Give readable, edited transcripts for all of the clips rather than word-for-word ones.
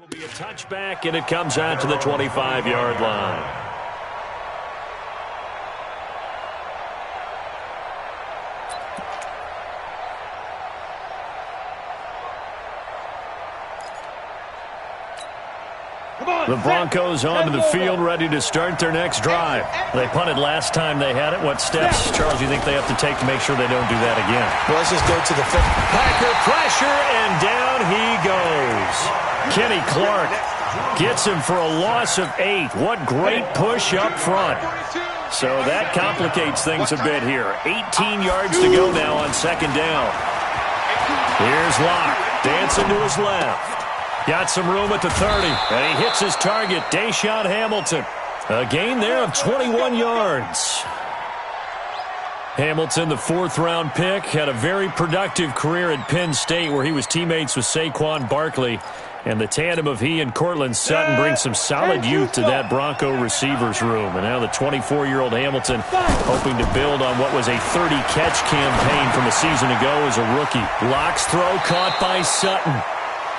Will be a touchback, and it comes out to the 25-yard line. The Broncos onto the field, ready to start their next drive. They punted last time they had it. What steps, Charles, do you think they have to take to make sure they don't do that again? Well, let's just go to the foot. Packer pressure, and down he goes. Kenny Clark gets him for a loss of 8. What great push up front. So that complicates things a bit here. 18 yards to go now on second down. Here's Locke, dancing to his left. Got some room at the 30, and he hits his target, Deshaun Hamilton. A gain there of 21 yards. Hamilton, the fourth-round pick, had a very productive career at Penn State where he was teammates with Saquon Barkley. And the tandem of he and Cortland Sutton brings some solid youth to that Bronco receivers room. And now the 24-year-old Hamilton hoping to build on what was a 30-catch campaign from a season ago as a rookie. Locke's throw caught by Sutton.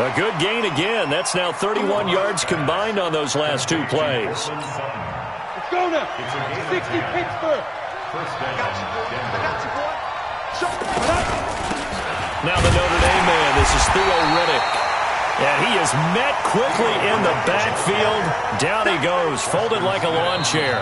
A good gain again. That's now 31 yards combined on those last two plays. Let's go now. 60 Pittsburgh. Now the Notre Dame man. This is Theo Riddick. And he is met quickly in the backfield. Down he goes, folded like a lawn chair.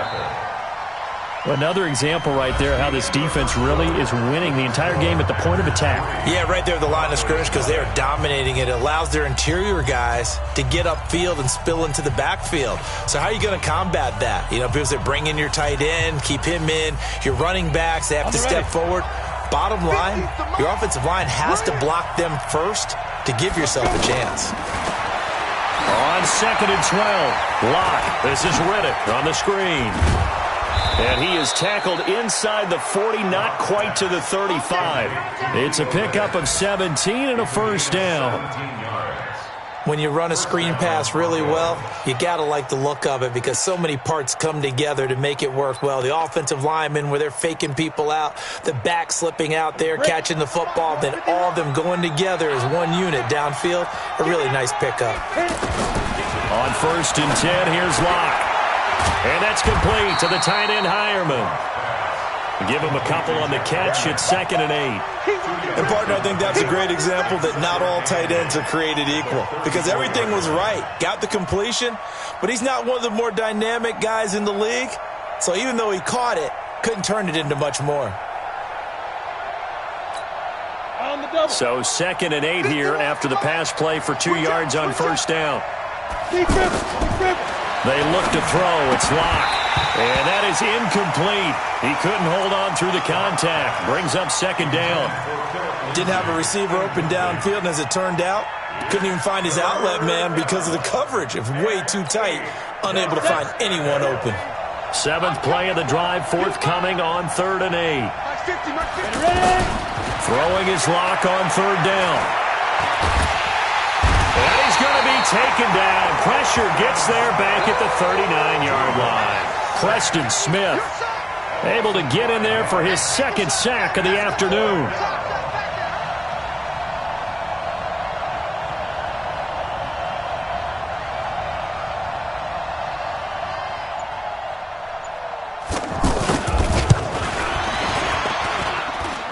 Another example right there how this defense really is winning the entire game at the point of attack. Yeah, right there at the line of scrimmage because they are dominating it. It allows their interior guys to get upfield and spill into the backfield. So how are you going to combat that? You know, because they bring in your tight end, keep him in. Your running backs, they have to step forward. Bottom line, your offensive line has to block them first to give yourself a chance. On second and 12, Locke. This is Riddick on the screen. And he is tackled inside the 40, not quite to the 35. It's a pickup of 17 and a first down. When you run a screen pass really well, you got to like the look of it because so many parts come together to make it work well. The offensive linemen where they're faking people out, the back slipping out there, catching the football, then all of them going together as one unit downfield. A really nice pickup. On first and 10, here's Locke. And that's complete to the tight end Hireman. Give him a couple on the catch. It's second and 8. And, partner, I think that's a great example that not all tight ends are created equal because everything was right. Got the completion, but he's not one of the more dynamic guys in the league. So even though he caught it, couldn't turn it into much more. So second and 8 here after the pass play for 2 yards on first down. They look to throw. It's Locke. And that is incomplete. He couldn't hold on through the contact. Brings up second down. Didn't have a receiver open downfield, and as it turned out, couldn't even find his outlet man because of the coverage. It was way too tight. Unable to find anyone open. Seventh play of the drive, forthcoming on third and 8. Throwing his Locke on third down. And he's going to be taken down. Pressure gets there back at the 39-yard line. Preston Smith able to get in there for his second sack of the afternoon.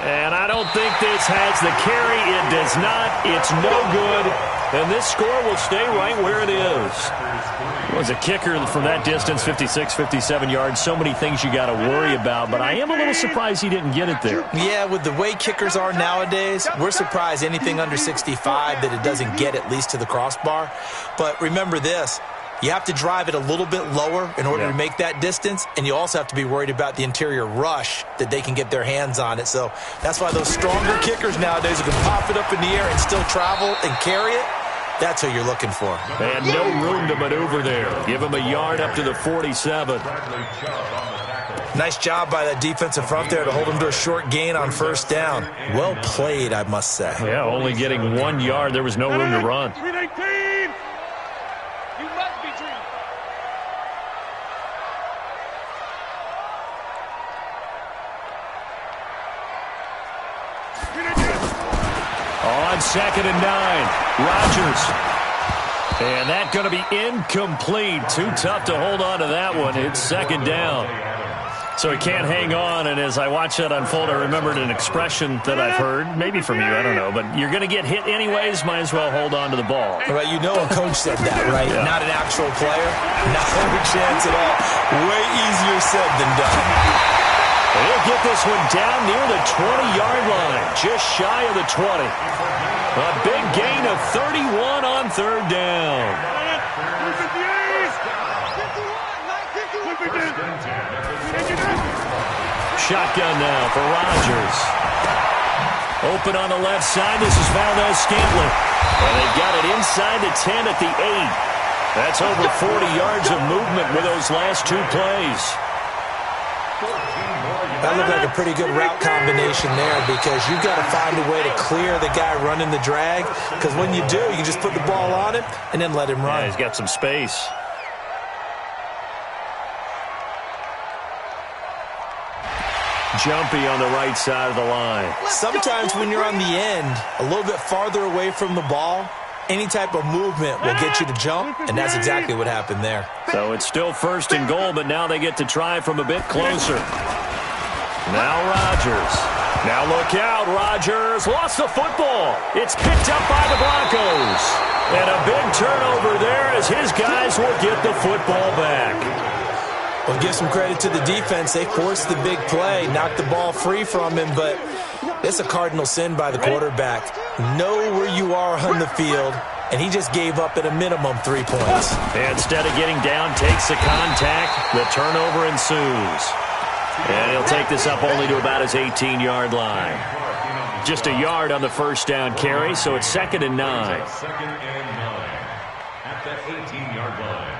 And I don't think this has the carry. It does not. It's no good. And this score will stay right where it is. It was a kicker from that distance, 56, 57 yards. So many things you got to worry about, but I am a little surprised he didn't get it there. Yeah, with the way kickers are nowadays, we're surprised anything under 65 that it doesn't get at least to the crossbar. But remember this. You have to drive it a little bit lower in order to make that distance, and you also have to be worried about the interior rush that they can get their hands on it. So that's why those stronger kickers nowadays who can pop it up in the air and still travel and carry it, that's who you're looking for. And no room to maneuver there. Give him a yard up to the 47. Nice job by that defensive front there to hold him to a short gain on first down. Well played, I must say. Yeah, only getting 1 yard. There was no room to run. On second and 9, Rodgers And that's going to be incomplete. Too tough to hold on to that one. It's second down. So he can't hang on, and as I watch that unfold, I remembered an expression that I've heard, maybe from you, I don't know, but you're going to get hit anyways, might as well hold on to the ball. Well, you know a coach said that, right? Yeah. Not an actual player. Not a chance at all. Way easier said than done. And he'll get this one down near the 20-yard line, just shy of the 20. A big gain of 31 on third down. Shotgun now for Rodgers. Open on the left side. This is Valdez-Scantling. And they've got it inside the 10 at the 8. That's over 40 yards of movement with those last two plays. That looked like a pretty good route combination there because you've got to find a way to clear the guy running the drag, because when you do, you can just put the ball on him and then let him run. Yeah, he's got some space. Jumpy on the right side of the line. Sometimes when you're on the end, a little bit farther away from the ball, any type of movement will get you to jump, and that's exactly what happened there. So it's still first and goal, but now they get to try from a bit closer. Now Rodgers. Now look out, Rodgers lost the football. It's picked up by the Broncos. And a big turnover there as his guys will get the football back. Well, give some credit to the defense. They forced the big play, knocked the ball free from him, but it's a cardinal sin by the quarterback. Know where you are on the field, and he just gave up at a minimum 3 points. And instead of getting down, takes the contact. The turnover ensues. And he'll take this up only to about his 18-yard line. Just a yard on the first down carry, so it's 2nd and 9. Second and 9 at the 18-yard line.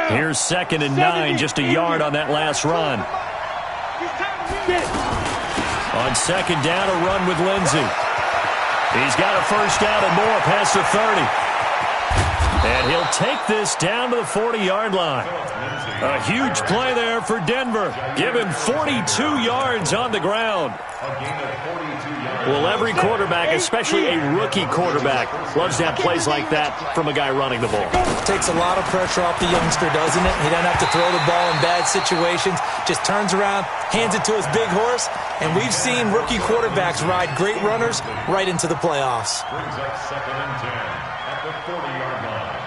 Here's 2nd and 9, just a yard on that last run. On 2nd down, a run with Lindsey. He's got a first down and more past the 30. And he'll take this down to the 40-yard line. A huge play there for Denver. Give him 42 yards on the ground. Well, every quarterback, especially a rookie quarterback, loves to have plays like that from a guy running the ball. Takes a lot of pressure off the youngster, doesn't it? He doesn't have to throw the ball in bad situations. Just turns around, hands it to his big horse, and we've seen rookie quarterbacks ride great runners right into the playoffs. Brings up 2nd and 10 at the 40-yard line.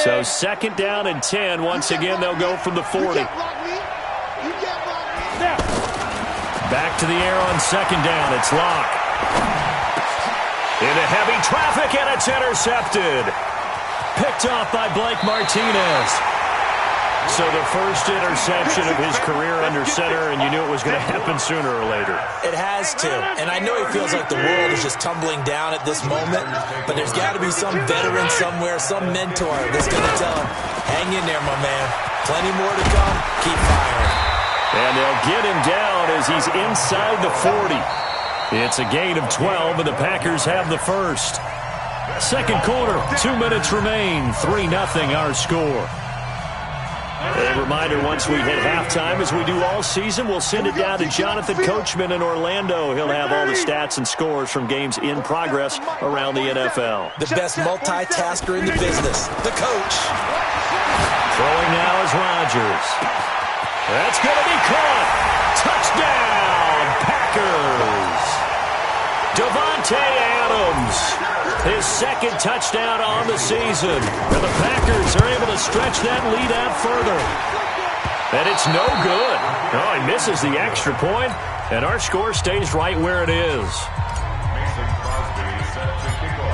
So 2nd down and 10. Once again, they'll go from the 40. Back to the air on 2nd down. It's Locke. Into heavy traffic, and it's intercepted. Picked off by Blake Martinez. So the first interception of his career under center, and you knew it was going to happen sooner or later. It has to. And I know he feels like the world is just tumbling down at this moment, but there's got to be some veteran somewhere, some mentor that's going to tell him, hang in there, my man. Plenty more to come. Keep firing. And they'll get him down as he's inside the 40. It's a gain of 12, and the Packers have the first. Second quarter, 2 minutes remain. 3-0 our score. A reminder, once we hit halftime, as we do all season, we'll send it down to Jonathan Coachman in Orlando. He'll have all the stats and scores from games in progress around the NFL. The best multitasker in the business, the coach. Throwing now is Rodgers. That's going to be caught. Touchdown, Packers. Davante Adams, his second touchdown on the season. And the Packers are able to stretch that lead out further. And it's no good. Oh, he misses the extra point, and our score stays right where it is.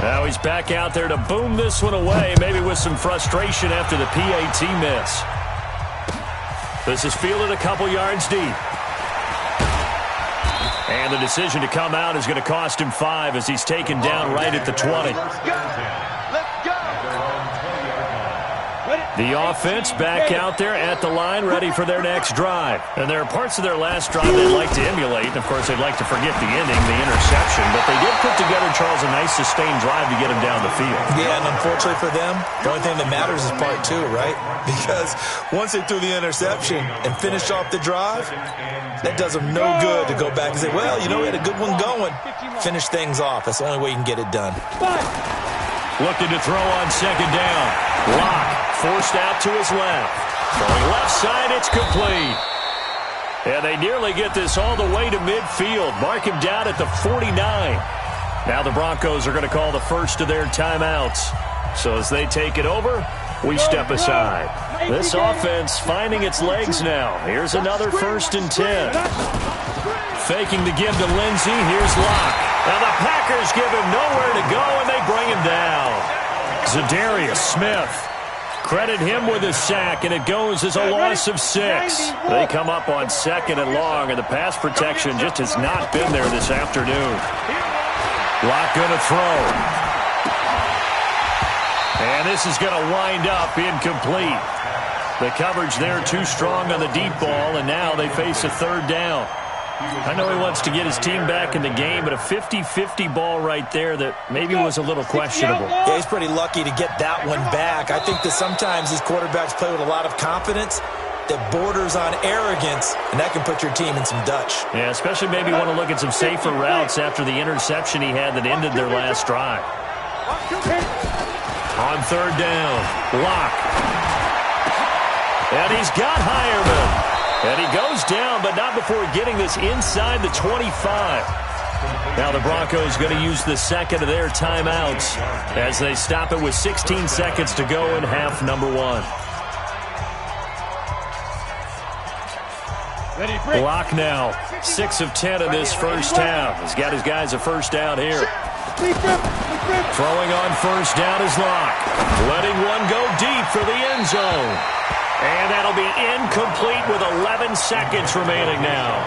Now he's back out there to boom this one away, maybe with some frustration after the PAT miss. This is fielded a couple yards deep. And the decision to come out is going to cost him 5 as he's taken down right at the 20. Let's go. Let's go. The offense back out there at the line, ready for their next drive. And there are parts of their last drive they'd like to emulate. And, of course, they'd like to forget the ending, the interception. But they did put together, Charles, a nice sustained drive to get them down the field. Yeah, and unfortunately for them, the only thing that matters is part two, right? Because once they threw the interception and finished off the drive, that does them no good to go back and say, well, you know, we had a good one going. Finish things off. That's the only way you can get it done. Looking to throw on second down. Locke forced out to his left. Throwing left side, it's complete. And they nearly get this all the way to midfield. Mark him down at the 49. Now the Broncos are going to call the first of their timeouts. So as they take it over, we step aside. This offense finding its legs now. Here's another 1st and 10. Faking the give to Lindsey. Here's Locke. Now the Packers give him nowhere to go, and they bring him down. Zadarius Smith. Credit him with a sack, and it goes as a loss of 6. They come up on 2nd and long, and the pass protection just has not been there this afternoon. Locke going to throw. And this is going to wind up incomplete. The coverage there too strong on the deep ball, and now they face a 3rd down. I know he wants to get his team back in the game, but a 50-50 ball right there that maybe was a little questionable. Yeah, he's pretty lucky to get that one back. I think that sometimes these quarterbacks play with a lot of confidence that borders on arrogance, and that can put your team in some Dutch. Yeah, especially maybe want to look at some safer routes after the interception he had that ended their last drive. On 3rd down, Locke. And he's got Hireman. And he goes down, but not before getting this inside the 25. Now the Broncos going to use the second of their timeouts as they stop it with 16 seconds to go in half number 1. Locke now, 6 of 10 in this first half. He's got his guys a first down here. Throwing on first down is Locke. Letting one go deep for the end zone. And that'll be incomplete with 11 seconds remaining now.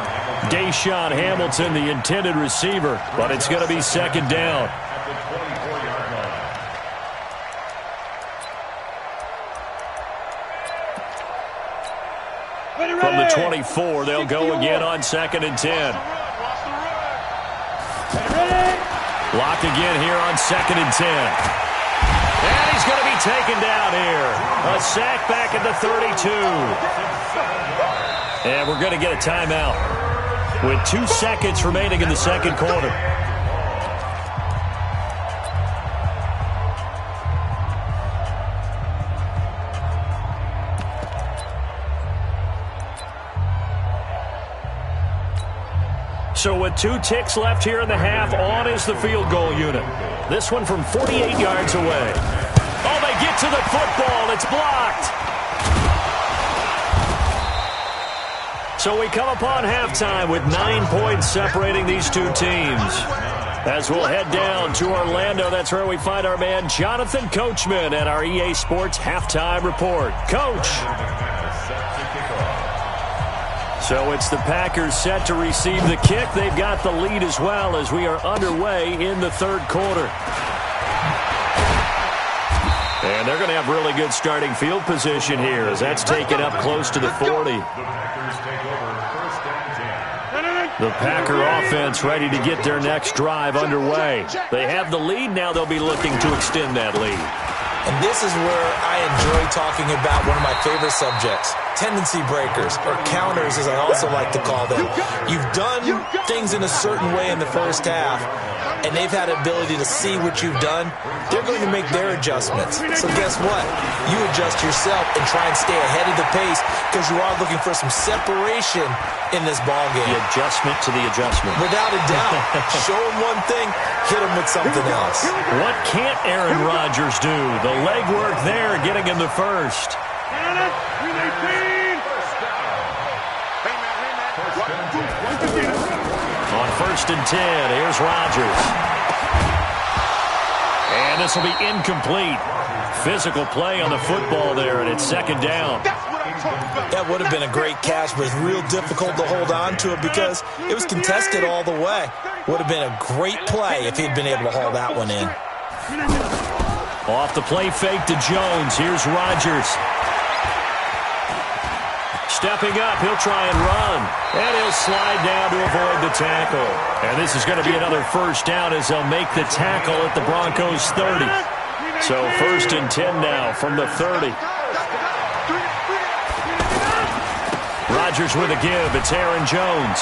Deshaun Hamilton, the intended receiver, but it's going to be 2nd down. From the 24, they'll go again on 2nd and 10. Locke again here on 2nd and 10. And he's going to be taken down here. A sack back at the 32. And we're going to get a timeout with 2 seconds remaining in the second quarter. So with 2 ticks left here in the half, on is the field goal unit. This one from 48 yards away. Oh, they get to the football. It's blocked. So we come upon halftime with 9 points separating these two teams. As we'll head down to Orlando, that's where we find our man Jonathan Coachman at our EA Sports Halftime Report. Coach. So it's the Packers set to receive the kick. They've got the lead as well as we are underway in the 3rd quarter. And they're going to have really good starting field position here as that's taken up close to the 40. The Packer offense ready to get their next drive underway. They have the lead. Now they'll be looking to extend that lead. And this is where I enjoy talking about one of my favorite subjects, tendency breakers, or counters as I also like to call them. You've done things in a certain way in the first half, and they've had the ability to see what you've done. They're going to make their adjustments. So guess what? You adjust yourself and try and stay ahead of the pace because you are looking for some separation in this ball game. The adjustment to the adjustment. Without a doubt. Show them one thing, hit them with something else. What can't Aaron Rodgers do? The legwork there getting him the first. On 1st and 10, here's Rodgers. And this will be incomplete. Physical play on the football there, and it's 2nd down. That would have been a great catch, but it's real difficult to hold on to it because it was contested all the way. Would have been a great play if he'd been able to haul that one in. Off the play fake to Jones. Here's Rodgers. Stepping up, he'll try and run. And he'll slide down to avoid the tackle. And this is going to be another first down as they'll make the tackle at the Broncos' 30. So 1st and 10 now from the 30. Rodgers with a give. It's Aaron Jones.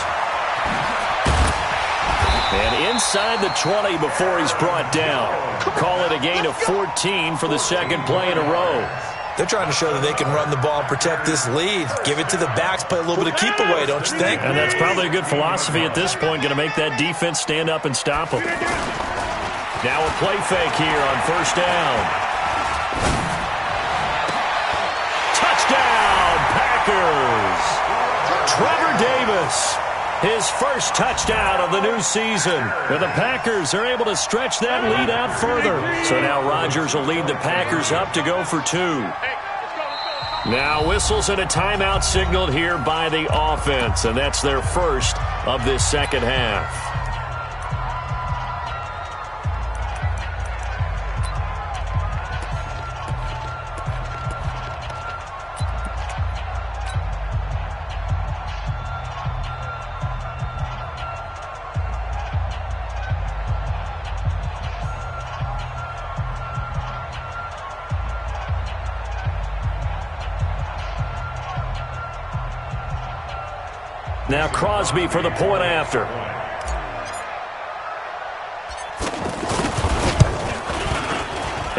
And inside the 20 before he's brought down. Call it a gain of 14 for the second play in a row. They're trying to show that they can run the ball and protect this lead. Give it to the backs, play a little bit of keep away, don't you think? And that's probably a good philosophy at this point, going to make that defense stand up and stop them. Now a play fake here on first down. Touchdown, Packers! Trevor Davis, his first touchdown of the new season. And the Packers are able to stretch that lead out further. So now Rodgers will lead the Packers up to go for 2. Now whistles and a timeout signaled here by the offense. And that's their first of this second half. Now Crosby for the point after.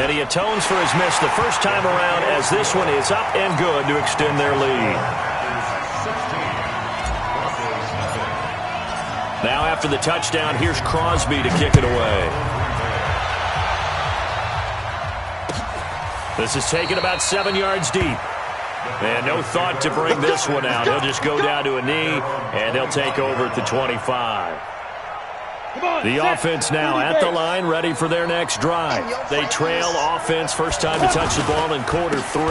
And he atones for his miss the first time around as this one is up and good to extend their lead. Now after the touchdown, here's Crosby to kick it away. This is taken about 7 yards deep. And no thought to bring this one out. He'll just go down to a knee, and he'll take over at the 25. The offense now at the line, ready for their next drive. They trail offense, first time to touch the ball in quarter 3,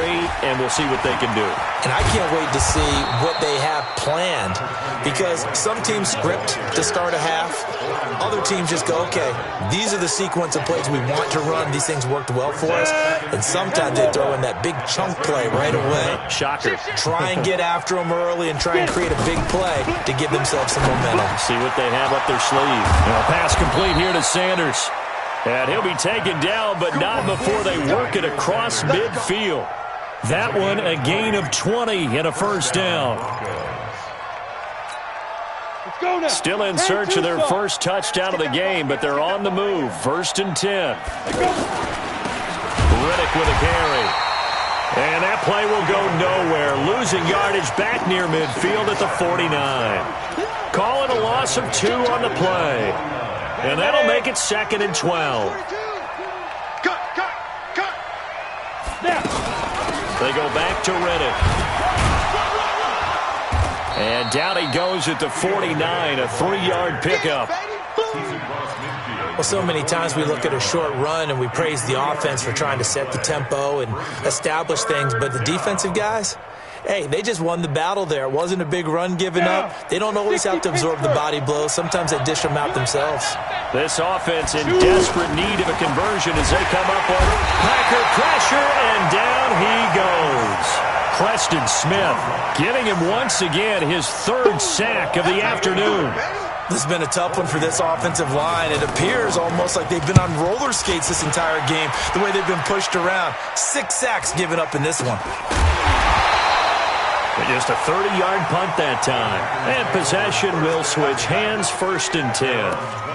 and we'll see what they can do. And I can't wait to see what they have planned, because some teams script to start a half. Other teams just go, okay, these are the sequence of plays we want to run. These things worked well for us. And sometimes they throw in that big chunk play right away. Shocker. Try and get after them early and try and create a big play to give themselves some momentum. See what they have up their sleeve. Pass complete here to Sanders. And he'll be taken down, but not before they work it across midfield. That one a gain of 20 and a first down. Still in search of their first touchdown of the game, but they're on the move. 1st and 10. Riddick with a carry. And that play will go nowhere. Losing yardage back near midfield at the 49. Call it a loss of 2 on the play. And that'll make it 2nd and 12. They go back to Riddick. And down he goes at the 49, a 3-yard pickup. Well, so many times we look at a short run and we praise the offense for trying to set the tempo and establish things, but the defensive guys, hey, they just won the battle there. It wasn't a big run given up. They don't always have to absorb the body blows. Sometimes they dish them out themselves. This offense in desperate need of a conversion as they come up on Packer pressure, and down he goes. Preston Smith giving him once again his 3rd sack of the afternoon. This has been a tough one for this offensive line. It appears almost like they've been on roller skates this entire game, the way they've been pushed around. 6 sacks given up in this one. Just a 30-yard punt that time. And possession will switch hands, 1st and 10.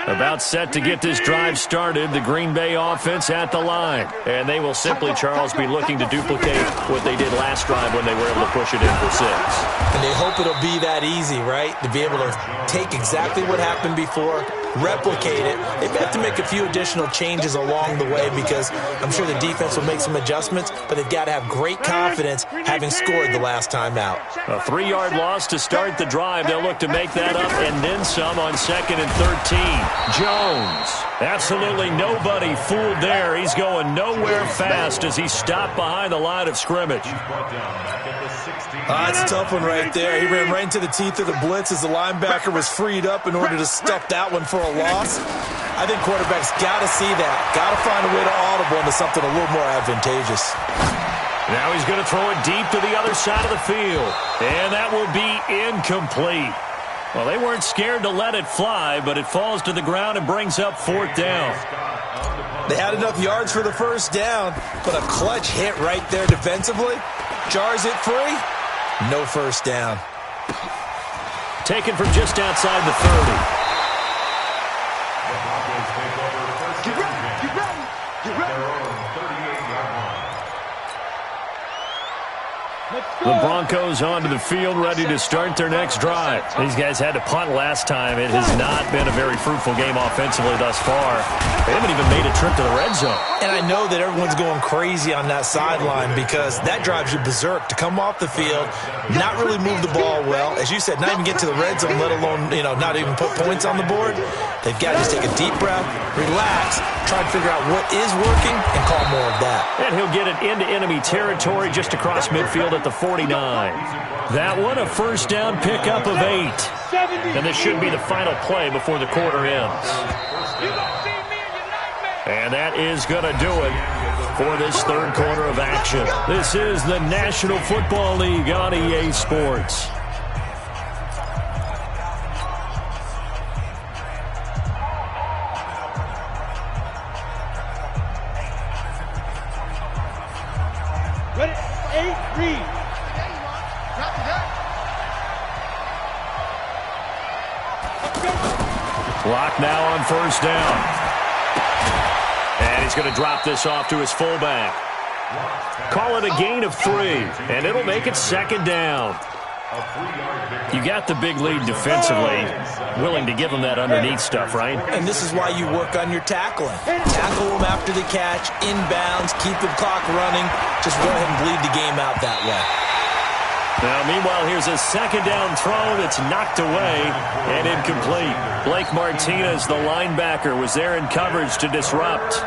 About set to get this drive started, the Green Bay offense at the line. And they will simply, Charles, be looking to duplicate what they did last drive when they were able to push it in for 6. And they hope it'll be that easy, right? To be able to take exactly what happened before, replicate it. They've got to make a few additional changes along the way because I'm sure the defense will make some adjustments, but they've got to have great confidence having scored the last time out. A 3-yard loss to start the drive. They'll look to make that up and then some on 2nd and 13. Jones. Absolutely nobody fooled there. He's going nowhere fast as he stopped behind the line of scrimmage. That's a tough one right there. He ran right into the teeth of the blitz as the linebacker was freed up in order to stuff that one for for a loss. I think quarterbacks got to see that. Got to find a way to audible into something a little more advantageous. Now he's going to throw it deep to the other side of the field. And that will be incomplete. Well, they weren't scared to let it fly, but it falls to the ground and brings up 4th down. They had enough yards for the first down, but a clutch hit right there defensively. Jars it free. No first down. Taken from just outside the 30. Get ready, get ready, get ready. The Broncos onto the field, ready to start their next drive. These guys had to punt last time. It has not been a very fruitful game offensively thus far. They haven't even made a trip to the red zone. And I know that everyone's going crazy on that sideline because that drives you berserk to come off the field, not really move the ball well. As you said, not even get to the red zone, let alone, not even put points on the board. They've got to just take a deep breath, relax, try to figure out what is working, and call more of that. And he'll get it into enemy territory just across midfield at the 49. That one, a first down pickup of 8. And this should be the final play before the quarter ends. And that is going to do it for this third quarter of action. This is the National Football League on EA Sports. Ready? 8, read. Clock now on first down. And he's going to drop this off to his fullback. Call it a gain of 3, and it'll make it second down. You got the big lead defensively, willing to give them that underneath stuff, right? And this is why you work on your tackling. Tackle them after the catch, inbounds, keep the clock running. Just go ahead and bleed the game out that way. Now, meanwhile, here's a second down throw that's knocked away and incomplete. Blake Martinez, the linebacker, was there in coverage to disrupt.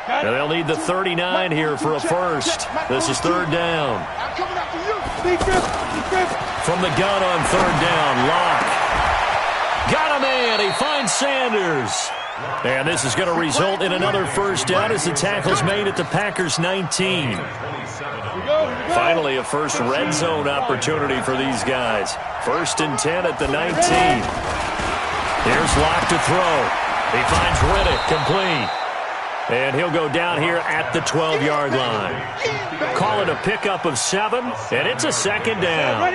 Now they'll need the 39 here for a first. This is third down. From the gun on third down, Locke. Got a man. He finds Sanders. And this is going to result in another first down as the tackle's made at the Packers' 19. Finally, a first red zone opportunity for these guys. 1st and 10 at the 19. Here's Locke to throw. He finds Riddick, complete. And he'll go down here at the 12-yard line. Call it a pickup of 7, and it's a second down.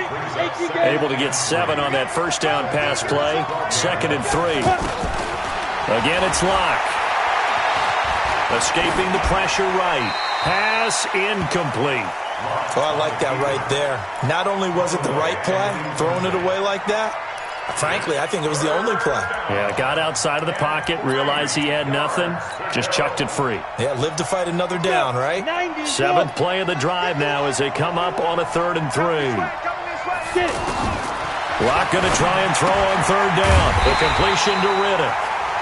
Able to get 7 on that first down pass play. 2nd and 3. Again, it's Locke. Escaping the pressure right. Pass incomplete. Oh, I like that right there. Not only was it the right play, throwing it away like that, frankly, I think it was the only play. Yeah, got outside of the pocket, realized he had nothing, just chucked it free. Yeah, live to fight another down, right? 7th play of the drive now as they come up on a 3rd and 3. Locke going to try and throw on third down. The completion to Riddick.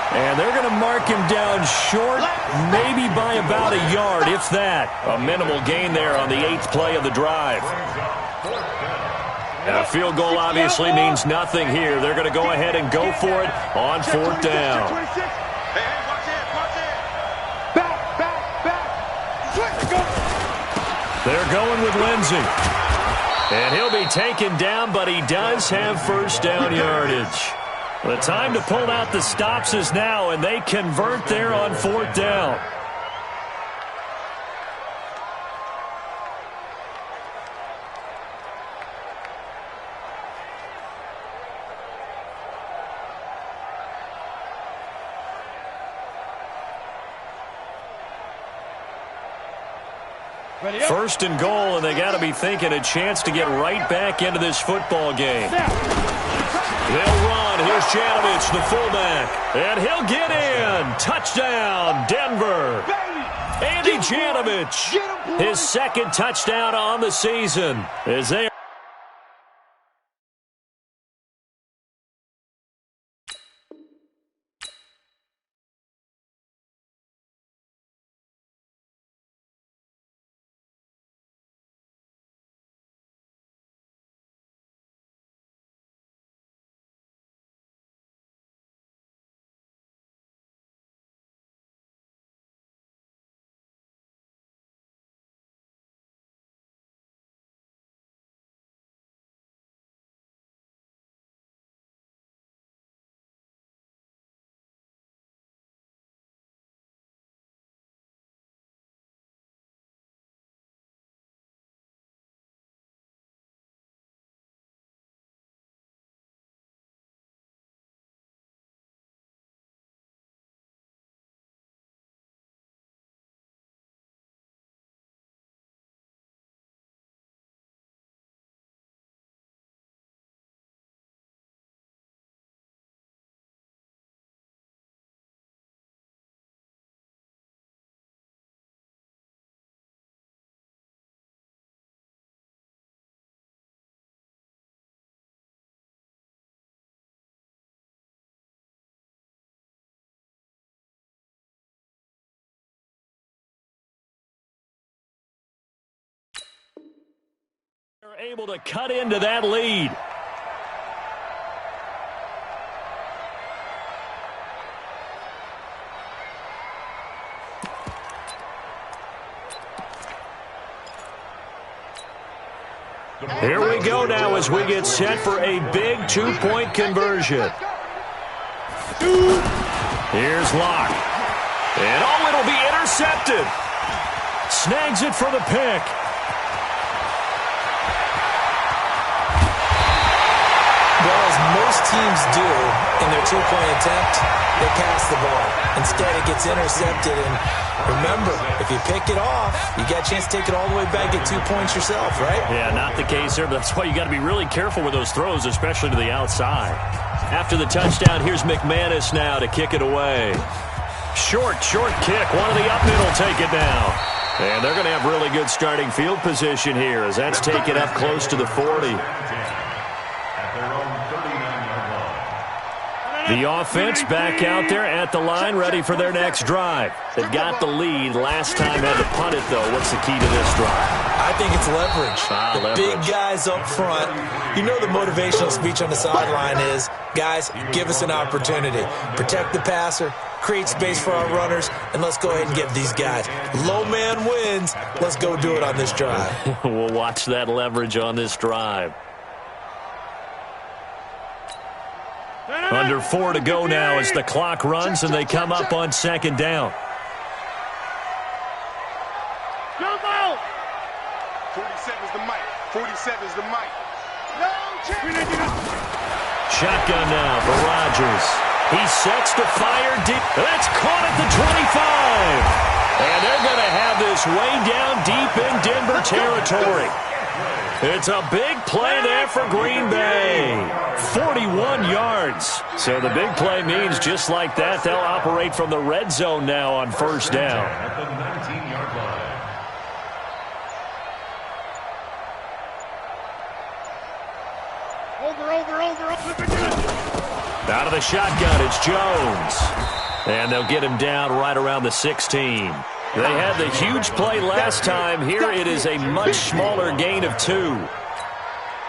And they're going to mark him down short, maybe by about a yard, if that. A minimal gain there on the 8th play of the drive. Now, a field goal obviously means nothing here. They're going to go ahead and go for it on 4th down. They're going with Lindsey. And he'll be taken down, but he does have first down yardage. The time to pull out the stops is now, and they convert there on 4th down. First and goal, and they got to be thinking a chance to get right back into this football game. They'll run. Here's Janovich, the fullback, and he'll get in. Touchdown, Denver. Andy Janovich, his 2nd touchdown on the season as they able to cut into that lead. Here we go now as we get set for a big two-point conversion. Here's Locke. And oh, it'll be intercepted. Snags it for the pick. Well, as most teams do in their two-point attempt, they pass the ball. Instead, it gets intercepted. And remember, if you pick it off, you got a chance to take it all the way back, get 2 points yourself, right? Yeah, not the case there, but that's why you got to be really careful with those throws, especially to the outside. After the touchdown, here's McManus now to kick it away. Short kick. One of the up middle take it down. And they're going to have really good starting field position here as that's taken up close to the 40. The offense back out there at the line, ready for their next drive. They've got the lead. Last time had to punt it, though. What's the key to this drive? I think it's leverage. The big guys up front. You know the motivational speech on the sideline is, guys, give us an opportunity. Protect the passer, create space for our runners, and let's go ahead and get these guys. Low man wins. Let's go do it on this drive. We'll watch that leverage on this drive. Under 4 to go now as the clock runs and they come up on second down. Jump out! 47's the mic. 47's the mic. Shotgun now for Rodgers. He sets to fire deep. That's caught at the 25. And they're going to have this way down deep in Denver territory. It's a big play there for Green Bay. 41 yards. So the big play means just like that, they'll operate from the red zone now on first down. At the 19-yard line. Out of the shotgun, it's Jones. And they'll get him down right around the 16. They had the huge play last time. Here it is a much smaller gain of 2.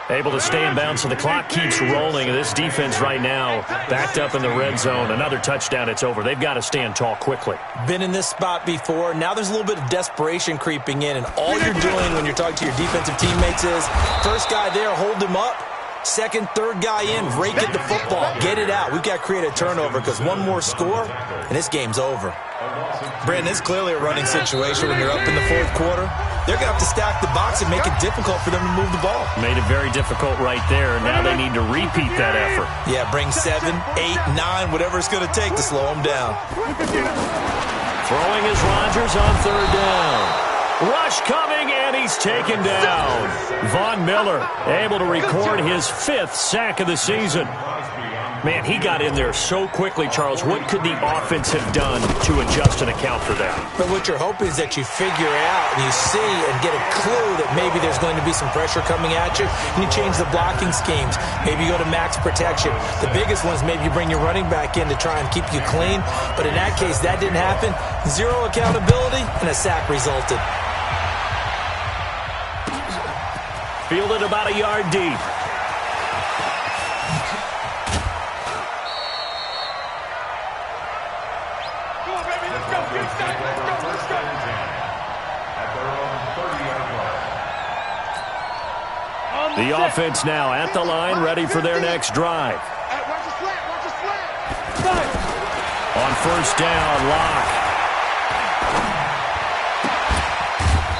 Able to stay in bounds, so the clock keeps rolling. This defense right now backed up in the red zone. Another touchdown, it's over. They've got to stand tall quickly. Been in this spot before. Now there's a little bit of desperation creeping in, and all you're doing when you're talking to your defensive teammates is, first guy there, hold him up. Second, third guy in, rake at the football. Get it out. We've got to create a turnover because one more score, and this game's over. Brandon, it's clearly a running situation when you're up in the fourth quarter. They're going to have to stack the box and make it difficult for them to move the ball. Made it very difficult right there. Now they need to repeat that effort. Yeah, bring 7, 8, 9, whatever it's going to take to slow them down. Throwing is Rodgers on third down. Rush coming, and he's taken down. Von Miller able to record his 5th sack of the season. Man, he got in there so quickly, Charles. What could the offense have done to adjust and account for that? But what you're hoping is that you figure out and you see and get a clue that maybe there's going to be some pressure coming at you, and you change the blocking schemes. Maybe you go to max protection. The biggest one is maybe you bring your running back in to try and keep you clean. But in that case, that didn't happen. 0 accountability, and a sack resulted. Fielded about a yard deep. The offense now at the line, ready for their next drive. On first down, Locke.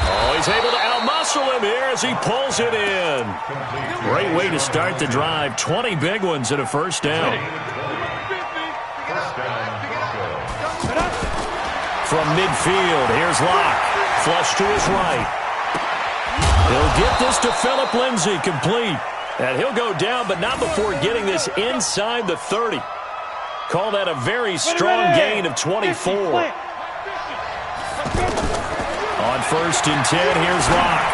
Oh, he's able to outmuscle him here as he pulls it in. Great way to start the drive. 20 big ones at a first down. From midfield, here's Locke. Flush to his right. He'll get this to Phillip Lindsay, complete. And he'll go down, but not before getting this inside the 30. Call that a very strong gain of 24. On first and 10, here's Locke.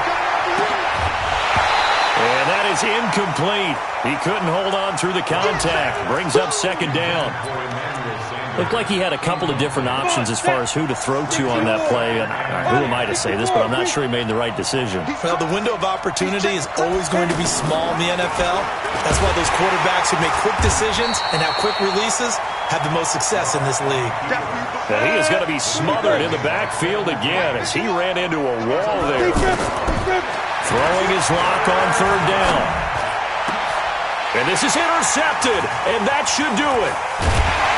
And that is incomplete. He couldn't hold on through the contact. Brings up second down. Looked like he had a couple of different options as far as who to throw to on that play. And who am I to say this, but I'm not sure he made the right decision. Well, the window of opportunity is always going to be small in the NFL. That's why those quarterbacks who make quick decisions and have quick releases have the most success in this league. And he is going to be smothered in the backfield again as he ran into a wall there. Throwing his lock on third down. And this is intercepted, and that should do it.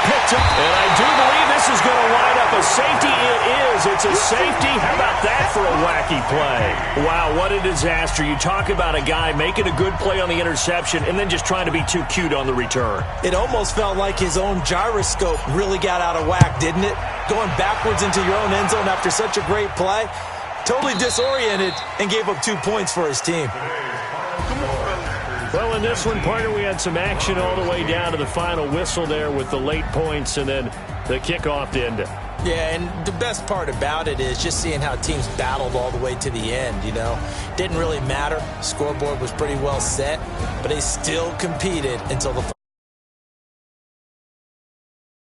Picked up, and I do believe this is going to wind up a safety. It is. It's a safety. How about that for a wacky play? Wow, what a disaster. You talk about a guy making a good play on the interception and then just trying to be too cute on the return. It almost felt like his own gyroscope really got out of whack, didn't it? Going backwards into your own end zone after such a great play. Totally disoriented and gave up 2 points for his team. Well, in this one, partner, we had some action all the way down to the final whistle there with the late points and then the kickoff to end it. Yeah, and the best part about it is just seeing how teams battled all the way to the end, you know. Didn't really matter. Scoreboard was pretty well set, but they still competed until the